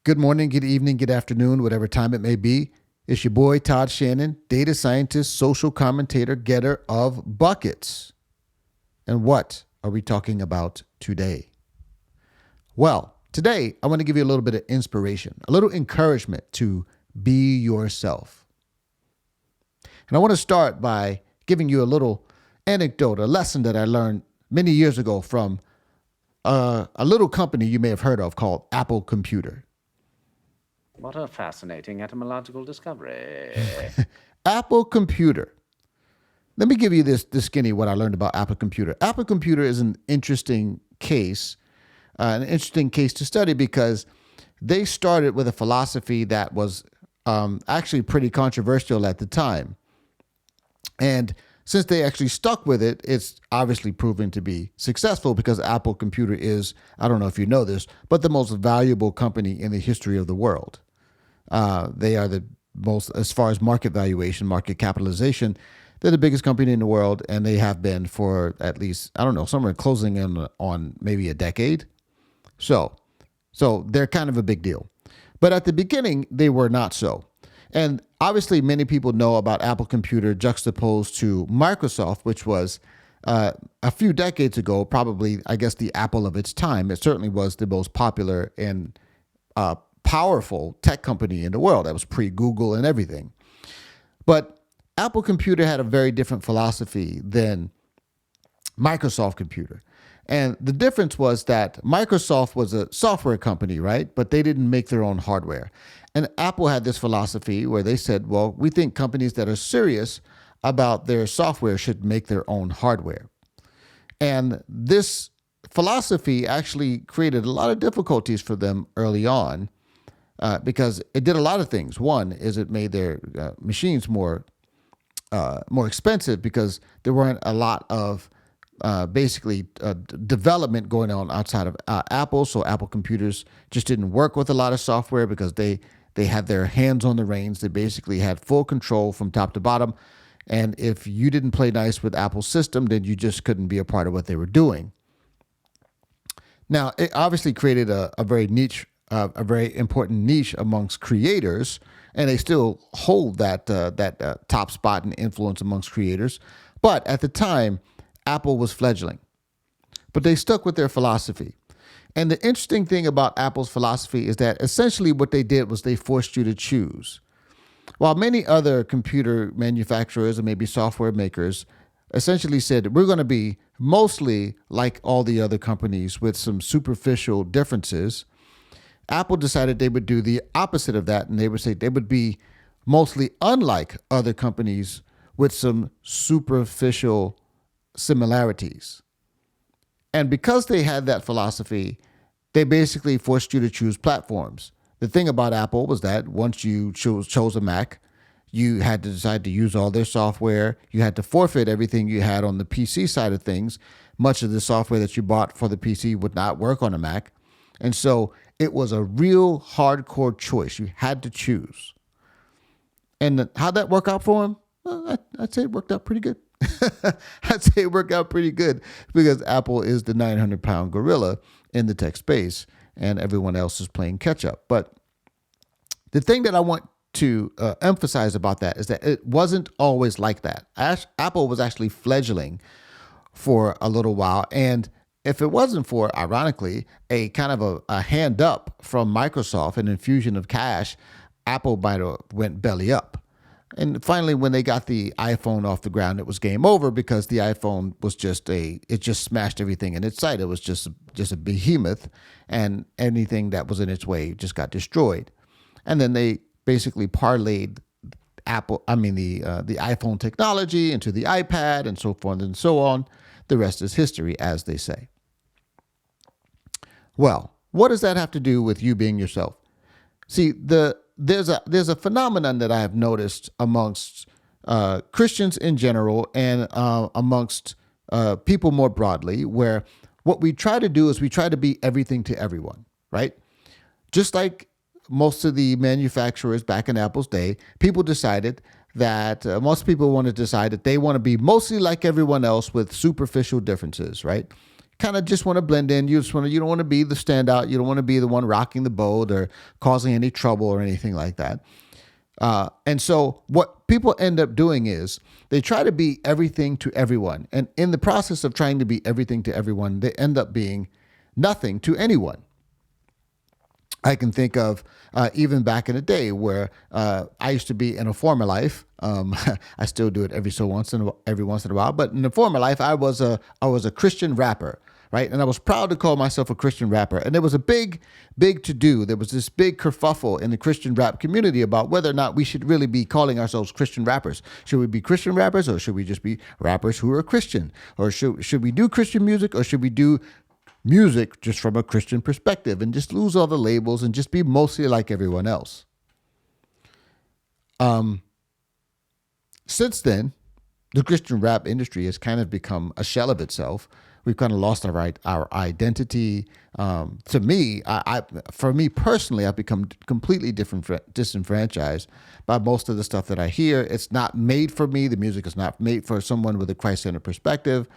Good morning, good evening, good afternoon, whatever time it may be. It's your boy, Todd Shannon, data scientist, social commentator, getter of buckets. And what are we talking about today? Well, today I want to give you a little bit of inspiration, a little encouragement to be yourself. And I want to start by giving you a little anecdote, a lesson that I learned many years ago from a little company you may have heard of called Apple Computer. What a fascinating etymological discovery. Apple Computer. Let me give you this skinny what I learned about Apple Computer. Apple Computer is an interesting case to study because they started with a philosophy that was actually pretty controversial at the time. And since they actually stuck with it, it's obviously proven to be successful because Apple Computer is, I don't know if you know this, but the most valuable company in the history of the world. They are the most, as far as market valuation, market capitalization, they're the biggest company in the world, and they have been for at least, I don't know, somewhere closing in on maybe a decade. So they're kind of a big deal. But at the beginning, they were not so. And obviously, many people know about Apple Computer juxtaposed to Microsoft, which was a few decades ago, probably, I guess, the Apple of its time. It certainly was the most popular and powerful tech company in the world. That was pre-Google and everything. But Apple Computer had a very different philosophy than Microsoft Computer. And the difference was that Microsoft was a software company, right? But they didn't make their own hardware. And Apple had this philosophy where they said, well, we think companies that are serious about their software should make their own hardware. And this philosophy actually created a lot of difficulties for them early on because it did a lot of things. One is it made their machines more expensive because there weren't a lot of development going on outside of Apple. So Apple computers just didn't work with a lot of software because they had their hands on the reins. They basically had full control from top to bottom. And if you didn't play nice with Apple's system, then you just couldn't be a part of what they were doing. Now, it obviously created a very very important niche amongst creators, and they still hold that top spot and influence amongst creators. But at the time, Apple was fledgling, but they stuck with their philosophy. And the interesting thing about Apple's philosophy is that essentially what they did was they forced you to choose. While many other computer manufacturers and maybe software makers essentially said, we're going to be mostly like all the other companies with some superficial differences, Apple decided they would do the opposite of that. And they would say they would be mostly unlike other companies with some superficial similarities. And because they had that philosophy, they basically forced you to choose platforms. The thing about Apple was that once you chose a Mac, you had to decide to use all their software. You had to forfeit everything you had on the PC side of things. Much of the software that you bought for the PC would not work on a Mac. And so it was a real hardcore choice. You had to choose. And how'd that work out for him? Well, I'd say it worked out pretty good. I'd say it worked out pretty good because Apple is the 900-pound gorilla in the tech space and everyone else is playing catch up. But the thing that I want to emphasize about that is that it wasn't always like that. Apple was actually fledgling for a little while. And if it wasn't for, ironically, a kind of a hand up from Microsoft, an infusion of cash, Apple might have went belly up. And finally, when they got the iPhone off the ground, it was game over because the iPhone was it just smashed everything in its sight. It was just a behemoth, and anything that was in its way just got destroyed. And then they basically parlayed the iPhone technology into the iPad and so forth and so on. The rest is history, as they say. Well, what does that have to do with you being yourself? See, there's a phenomenon that I have noticed amongst Christians in general and amongst people more broadly, where what we try to do is we try to be everything to everyone, right? Just like most of the manufacturers back in Apple's day, people decided that most people want to decide that they want to be mostly like everyone else with superficial differences, right? kind of just want to blend in. You don't want to be the standout. You don't want to be the one rocking the boat or causing any trouble or anything like that. And so what people end up doing is they try to be everything to everyone. And in the process of trying to be everything to everyone, they end up being nothing to anyone. I can think of even back in the day where I used to be in a former life. I still do it every once in a while. But in the former life, I was a Christian rapper, right? And I was proud to call myself a Christian rapper. And there was a big to do. There was this big kerfuffle in the Christian rap community about whether or not we should really be calling ourselves Christian rappers. Should we be Christian rappers, or should we just be rappers who are Christian? Or should we do Christian music, or should we do music just from a Christian perspective and just lose all the labels and just be mostly like everyone else? Since then, the Christian rap industry has kind of become a shell of itself. We've kind of lost our identity. To me, for me personally, I've become completely disenfranchised by most of the stuff that I hear. It's not made for me. The music is not made for someone with a Christ-centered perspective.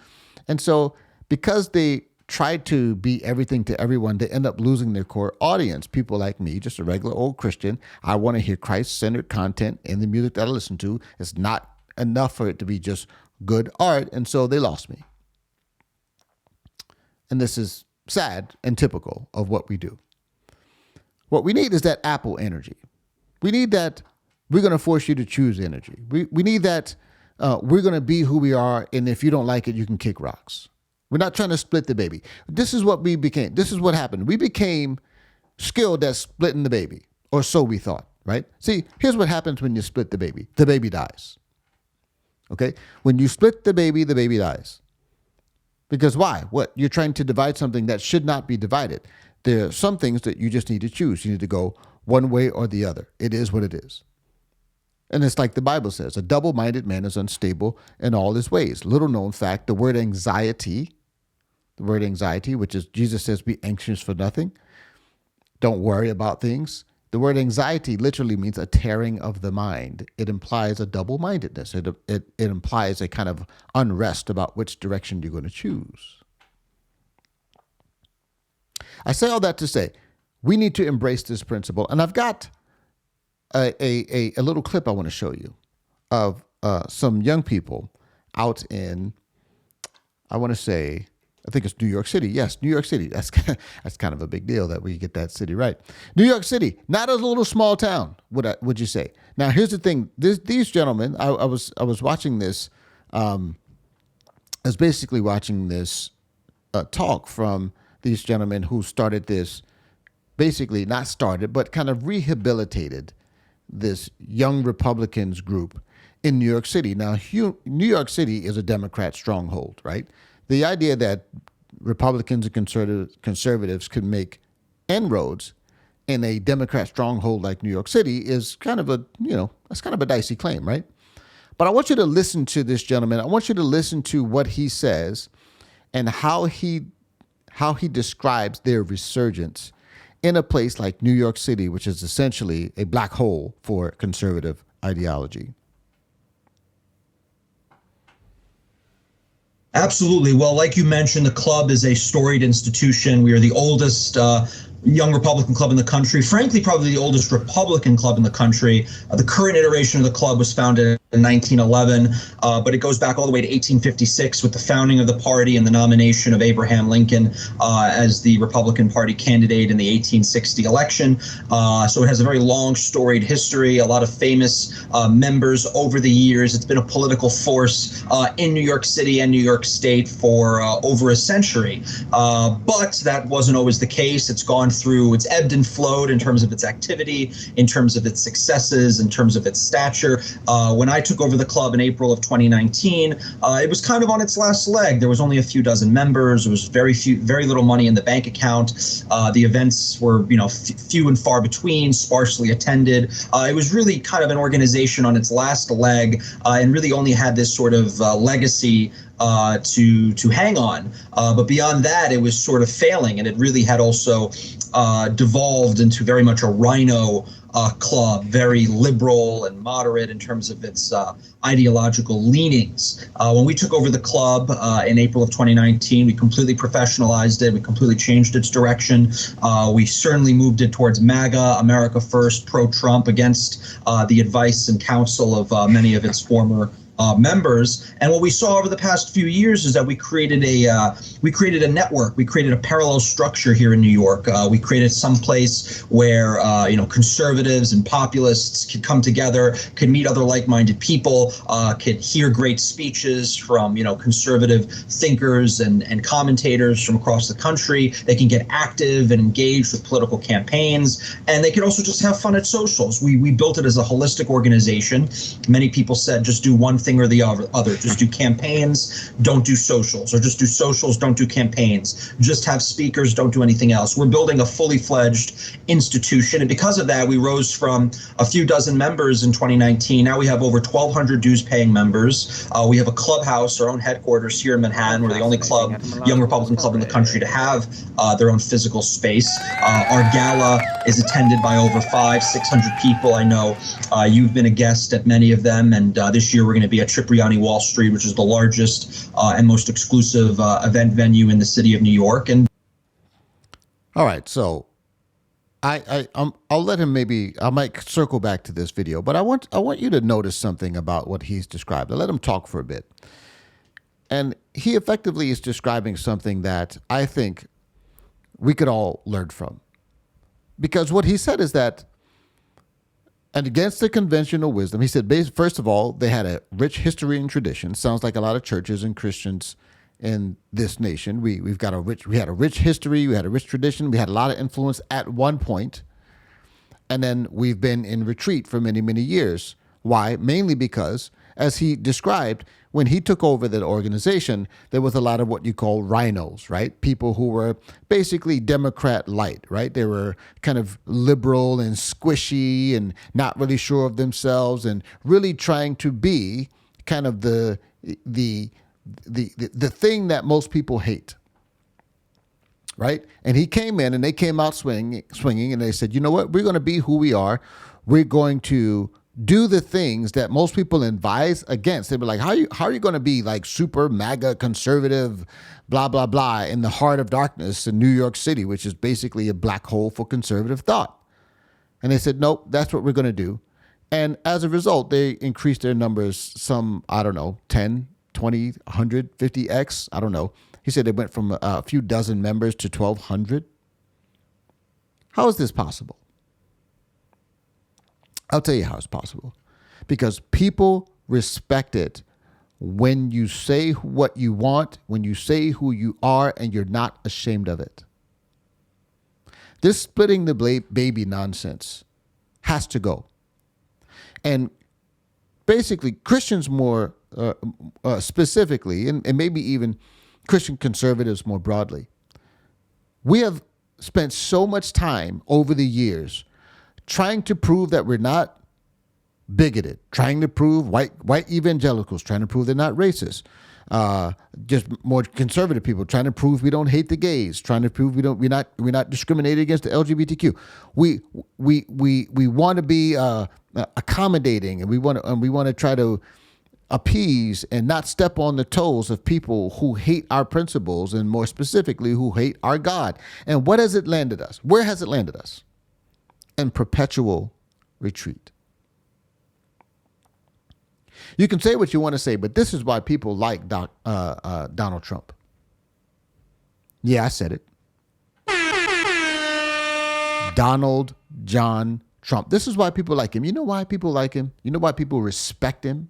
And so because they try to be everything to everyone, they end up losing their core audience. People like me, just a regular old Christian. I want to hear Christ-centered content in the music that I listen to. It's not enough for it to be just good art. And so they lost me. And this is sad and typical of what we do. What we need is that Apple energy. We need that we're going to force you to choose energy. We need that we're going to be who we are, and if you don't like it, you can kick rocks. We're not trying to split the baby. This is what we became. This is what happened. We became skilled at splitting the baby, or so we thought, right? See, here's what happens when you split the baby. The baby dies. Okay? When you split the baby dies. Because why? What? You're trying to divide something that should not be divided. There are some things that you just need to choose. You need to go one way or the other. It is what it is. And it's like the Bible says, a double-minded man is unstable in all his ways. Little known fact, the word anxiety, which is Jesus says, be anxious for nothing. Don't worry about things. The word anxiety literally means a tearing of the mind. It implies a double-mindedness. It implies a kind of unrest about which direction you're going to choose. I say all that to say, we need to embrace this principle. And I've got a little clip I want to show you of some young people out in, I want to say, I think it's New York City. Yes, New York City. That's kind of a big deal that we get that city right. New York City, not a little small town, would you say? Now, here's the thing. These gentlemen, I was watching this. I was basically watching this talk from these gentlemen who started this, basically not started, but kind of rehabilitated this young Republicans group in New York City. Now, New York City is a Democrat stronghold, right? The idea that Republicans and conservatives could make inroads in a Democrat stronghold like New York City is kind of that's kind of a dicey claim, right? But I want you to listen to this gentleman. I want you to listen to what he says and how he describes their resurgence in a place like New York City, which is essentially a black hole for conservative ideology. Absolutely. Well, like you mentioned, the club is a storied institution. We are the oldest young Republican club in the country. Frankly, probably the oldest Republican club in the country. The current iteration of the club was founded in 1911, but it goes back all the way to 1856 with the founding of the party and the nomination of Abraham Lincoln as the Republican Party candidate in the 1860 election. So it has a very long, storied history, a lot of famous members over the years. It's been a political force in New York City and New York State for over a century. But that wasn't always the case. It's ebbed and flowed in terms of its activity, in terms of its successes, in terms of its stature. When I took over the club in April of 2019, it was kind of on its last leg. There was only a few dozen members. There was very little money in the bank account. The events were, few and far between, sparsely attended. It was really kind of an organization on its last leg, and really only had this sort of legacy to hang on. But beyond that, it was sort of failing, and it really had also devolved into very much a rhino club, very liberal and moderate in terms of its ideological leanings. When we took over the club in April of 2019, we completely professionalized it. We completely changed its direction. We certainly moved it towards MAGA, America First, pro-Trump, against the advice and counsel of many of its former members. And what we saw over the past few years is that we created a network. We created a parallel structure here in New York. We created some place where conservatives and populists could come together, could meet other like-minded people, could hear great speeches from conservative thinkers and commentators from across the country. They can get active and engaged with political campaigns, and they could also just have fun at socials. We built it as a holistic organization. Many people said just do one thing or the other. Just do campaigns, don't do socials, or just do socials, don't do campaigns. Just have speakers, don't do anything else. We're building a fully fledged institution, and because of that, we rose from a few dozen members in 2019. Now we have over 1,200 dues-paying members. We have a clubhouse, our own headquarters here in Manhattan. We're the only club, young Republican club in the country to have their own physical space. Our gala is attended by over 500-600 people. I know you've been a guest at many of them, and this year we're going to be at Cipriani Wall Street, which is the largest and most exclusive event venue in the city of New York. And all right, so I'll let him, maybe I might circle back to this video, but I want you to notice something about what he's described. I'll let him talk for a bit. And he effectively is describing something that I think we could all learn from. Because what he said is that, and against the conventional wisdom, he said, first of all, they had a rich history and tradition. Sounds like a lot of churches and Christians in this nation. We had a rich history, we had a rich tradition, we had a lot of influence at one point, and then we've been in retreat for many, many years. Why? Mainly because, as he described, when he took over the organization, there was a lot of what you call rhinos, right? People who were basically Democrat light, right? They were kind of liberal and squishy and not really sure of themselves and really trying to be kind of the thing that most people hate, right? And he came in and they came out swinging, and they said, you know what? We're going to be who we are. We're going to do the things that most people advise against. They'd be like, how are you going to be like super MAGA conservative, blah, blah, blah, in the heart of darkness in New York City, which is basically a black hole for conservative thought. And they said, nope, that's what we're going to do. And as a result, they increased their numbers some, I don't know, 10, 20, 100, 50x. I don't know. He said they went from a few dozen members to 1,200. How is this possible? I'll tell you how it's possible. Because people respect it when you say what you want, when you say who you are, and you're not ashamed of it. This splitting the baby nonsense has to go. And basically, Christians more specifically, and maybe even Christian conservatives more broadly, we have spent so much time over the years trying to prove that we're not bigoted, trying to prove white evangelicals, trying to prove they're not racist, just more conservative people trying to prove we don't hate the gays, trying to prove we're not discriminated against the LGBTQ. We want to be accommodating, and we want to try to appease and not step on the toes of people who hate our principles, and more specifically, who hate our God. And what has it landed us? Where has it landed us? In perpetual retreat. You can say what you want to say, but this is why people like Donald Trump. Yeah, I said it. Donald John Trump. This is why people like him. You know why people like him? You know why people respect him?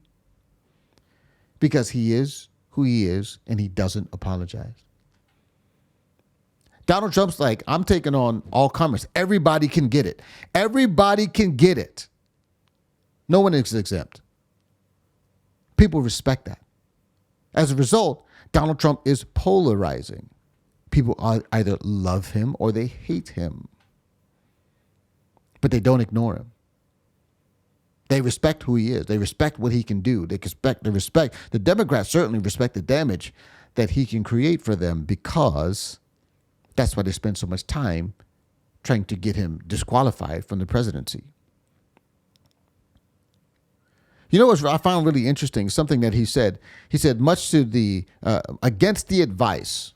Because he is who he is, and he doesn't apologize. Donald Trump's like, I'm taking on all comers. Everybody can get it. Everybody can get it. No one is exempt. People respect that. As a result, Donald Trump is polarizing. People either love him or they hate him. But they don't ignore him. They respect who he is. They respect what he can do. They respect. The Democrats certainly respect the damage that he can create for them, because that's why they spend so much time trying to get him disqualified from the presidency. You know what I found really interesting? Something that he said. He said, much to the against the advice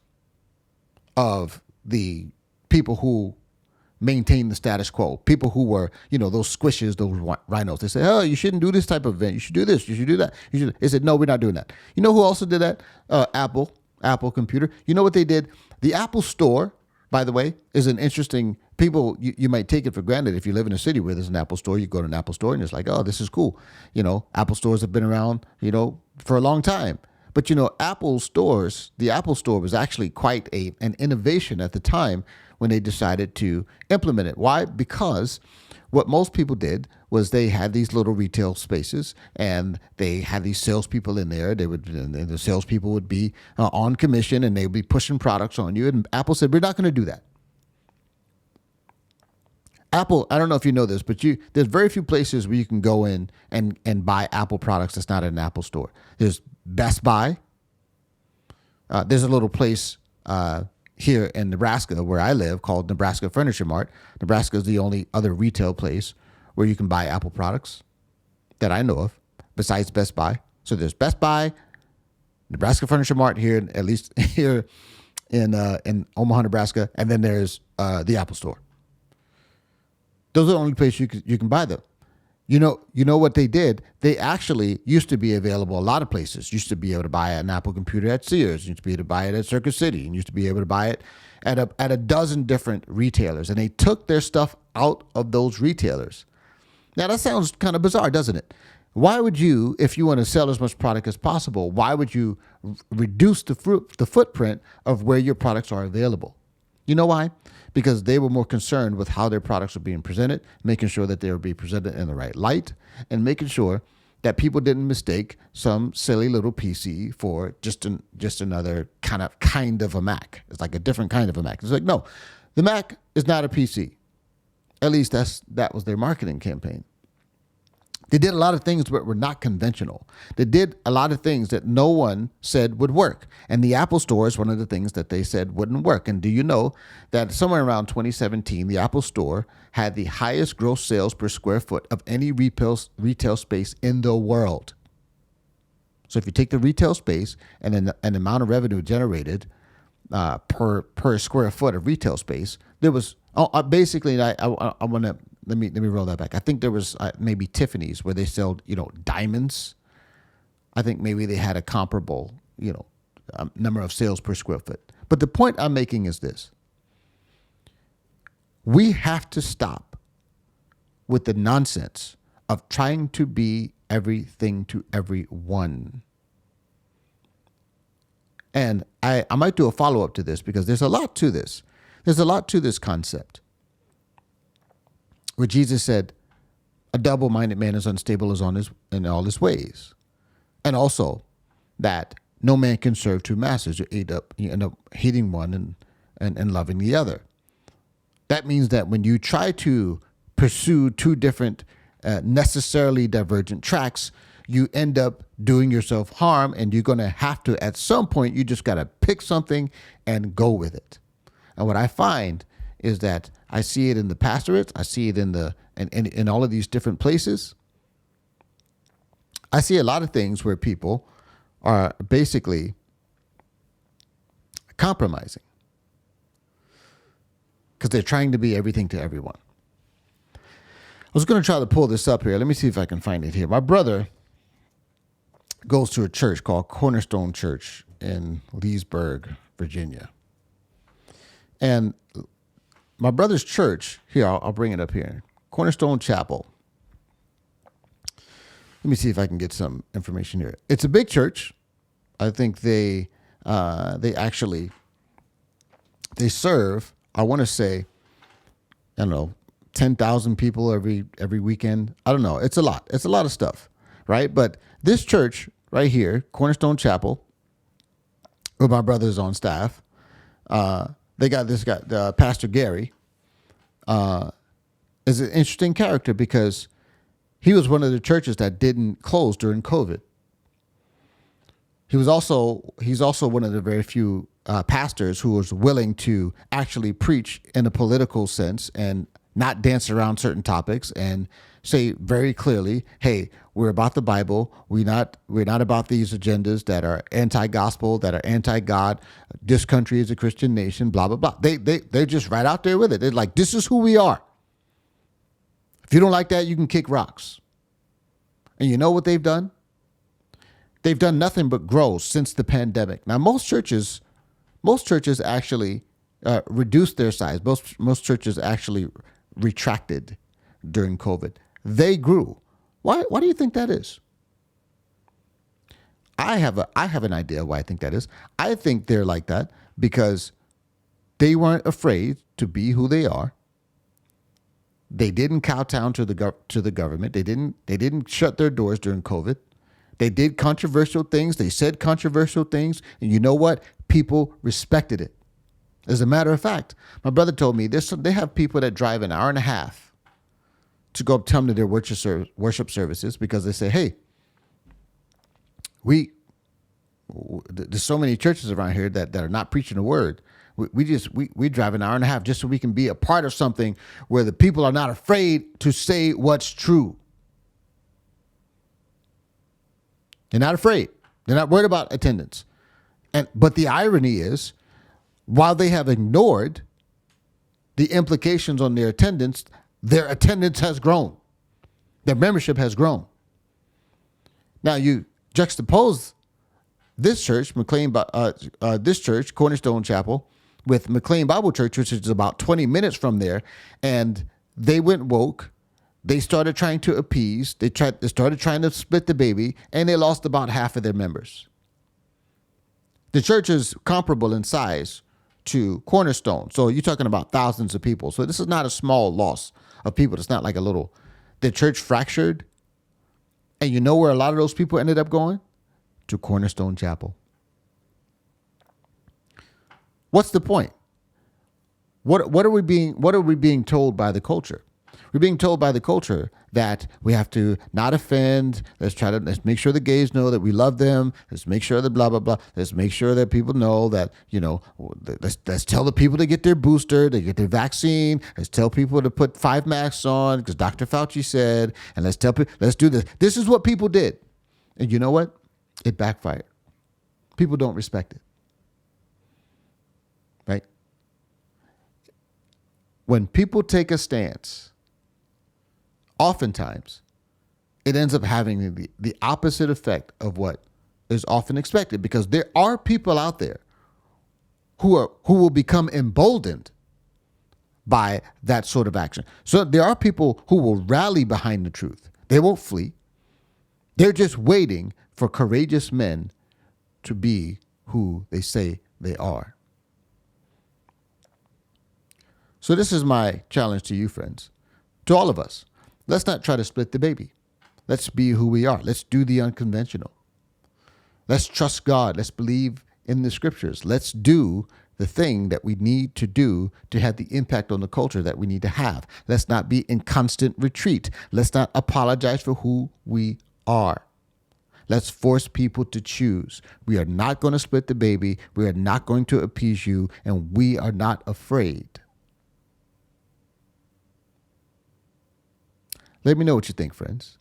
of the people who maintain the status quo, people who were, those squishes, those rhinos. They say, oh, you shouldn't do this type of event. You should do this. You should do that. They said, no, we're not doing that. You know who also did that? Apple Computer. You know what they did? The Apple Store, by the way, is an interesting. People, you might take it for granted if you live in a city where there's an Apple Store. You go to an Apple Store and it's like, oh, this is cool. Apple stores have been around, for a long time. But Apple stores, the Apple Store was actually quite an innovation at the time when they decided to implement it. Why? Because what most people did was they had these little retail spaces and they had these salespeople in there. And the salespeople would be on commission and they would be pushing products on you. And Apple said, we're not going to do that. Apple, I don't know if you know this, but there's very few places where you can go in and buy Apple products that's not in an Apple store. There's Best Buy. There's a little place here in Nebraska where I live called Nebraska Furniture Mart. Nebraska is the only other retail place where you can buy Apple products that I know of besides Best Buy. So there's Best Buy, Nebraska Furniture Mart here, at least here in Omaha, Nebraska, and then there's the Apple Store. Those are the only places you can buy them. You know what they did? They actually used to be available a lot of places. Used to be able to buy an Apple computer at Sears. Used to be able to buy it at Circuit City. And used to be able to buy it at a dozen different retailers. And they took their stuff out of those retailers. Now, that sounds kind of bizarre, doesn't it? Why would you, if you want to sell as much product as possible, why would you reduce the footprint of where your products are available? You know why? Because they were more concerned with how their products were being presented, making sure that they were being presented in the right light, and making sure that people didn't mistake some silly little PC for just another kind of a Mac. It's like a different kind of a Mac. It's like, no, the Mac is not a PC. At least that was their marketing campaign. They did a lot of things that were not conventional. They did a lot of things that no one said would work. And the Apple Store is one of the things that they said wouldn't work. And do you know that somewhere around 2017, the Apple Store had the highest gross sales per square foot of any retail space in the world? So if you take the retail space and then an amount of revenue generated per square foot of retail space, there was basically, I want to, let me roll that back. I think there was maybe Tiffany's where they sold, diamonds. I think maybe they had a comparable, number of sales per square foot. But the point I'm making is this. We have to stop with the nonsense of trying to be everything to everyone. And I might do a follow-up to this because there's a lot to this. There's a lot to this concept. Where Jesus said, a double-minded man is unstable in all his ways. And also that no man can serve two masters. You end up hating one and loving the other. That means that when you try to pursue two different necessarily divergent tracks, you end up doing yourself harm, and you're going to have to, at some point, you just got to pick something and go with it. And what I find is that I see it in the pastorates. I see it in all of these different places. I see a lot of things where people are basically compromising because they're trying to be everything to everyone. I was going to try to pull this up here. Let me see if I can find it here. My brother goes to a church called Cornerstone Church in Leesburg, Virginia. And my brother's church, here, I'll bring it up here, Cornerstone Chapel. Let me see if I can get some information here. It's a big church. I think they serve, I want to say, I don't know, 10,000 people every weekend. I don't know. It's a lot. It's a lot of stuff, right? But this church right here, Cornerstone Chapel, where my brother's on staff, they got this guy, Pastor Gary, is an interesting character because he was one of the churches that didn't close during COVID. He's also one of the very few pastors who was willing to actually preach in a political sense and not dance around certain topics and say very clearly, hey, we're about the Bible. We're not about these agendas that are anti-gospel, that are anti-God. This country is a Christian nation, blah, blah, blah. They're just right out there with it. They're like, this is who we are. If you don't like that, you can kick rocks. And you know what they've done? They've done nothing but grow since the pandemic. Now, most churches actually reduced their size. Most churches actually retracted during COVID. They grew. Why do you think that is? I have an idea why I think that is. I think they're like that because they weren't afraid to be who they are. They didn't kowtow to the government. They didn't shut their doors during COVID. They did controversial things. They said controversial things. And you know what? People respected it. As a matter of fact, my brother told me they have people that drive an hour and a half to go come to their worship services because they say, hey, there's so many churches around here that are not preaching the word. We drive an hour and a half just so we can be a part of something where the people are not afraid to say what's true. They're not afraid. They're not worried about attendance. But the irony is, while they have ignored the implications on their attendance has grown. Their membership has grown. Now you juxtapose this church, this church, Cornerstone Chapel, with McLean Bible Church, which is about 20 minutes from there, and they went woke. They started trying to appease. They started trying to split the baby, and they lost about half of their members. The church is comparable in size to Cornerstone. So you're talking about thousands of people. So this is not a small loss of people. It's not like the church fractured. And you know where a lot of those people ended up going? To Cornerstone Chapel. What's the point? What are we being told by the culture? We're being told by the culture that we have to not offend. Let's make sure the gays know that we love them. Let's make sure that blah, blah, blah. Let's make sure that people know that, let's tell the people to get their booster, to get their vaccine. Let's tell people to put 5 masks on because Dr. Fauci said, and let's tell people, let's do this. This is what people did. And you know what? It backfired. People don't respect it. Right? When people take a stance, oftentimes, it ends up having the opposite effect of what is often expected because there are people out there who will become emboldened by that sort of action. So there are people who will rally behind the truth. They won't flee. They're just waiting for courageous men to be who they say they are. So this is my challenge to you, friends, to all of us. Let's not try to split the baby. Let's be who we are. Let's do the unconventional. Let's trust God. Let's believe in the scriptures. Let's do the thing that we need to do to have the impact on the culture that we need to have. Let's not be in constant retreat. Let's not apologize for who we are. Let's force people to choose. We are not going to split the baby. We are not going to appease you, and we are not afraid. Let me know what you think, friends.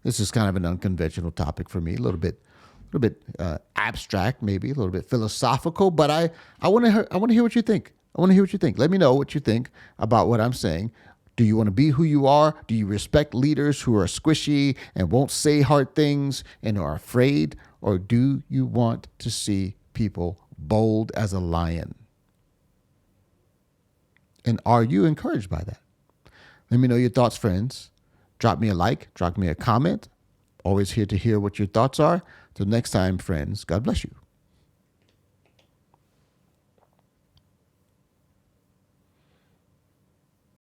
This is kind of an unconventional topic for me, a little bit abstract, maybe a little bit philosophical, but I want to hear what you think. I want to hear what you think. Let me know what you think about what I'm saying. Do you want to be who you are? Do you respect leaders who are squishy and won't say hard things and are afraid? Or do you want to see people bold as a lion? And are you encouraged by that? Let me know your thoughts, friends. Drop me a like, drop me a comment. Always here to hear what your thoughts are. Till next time, friends, God bless you.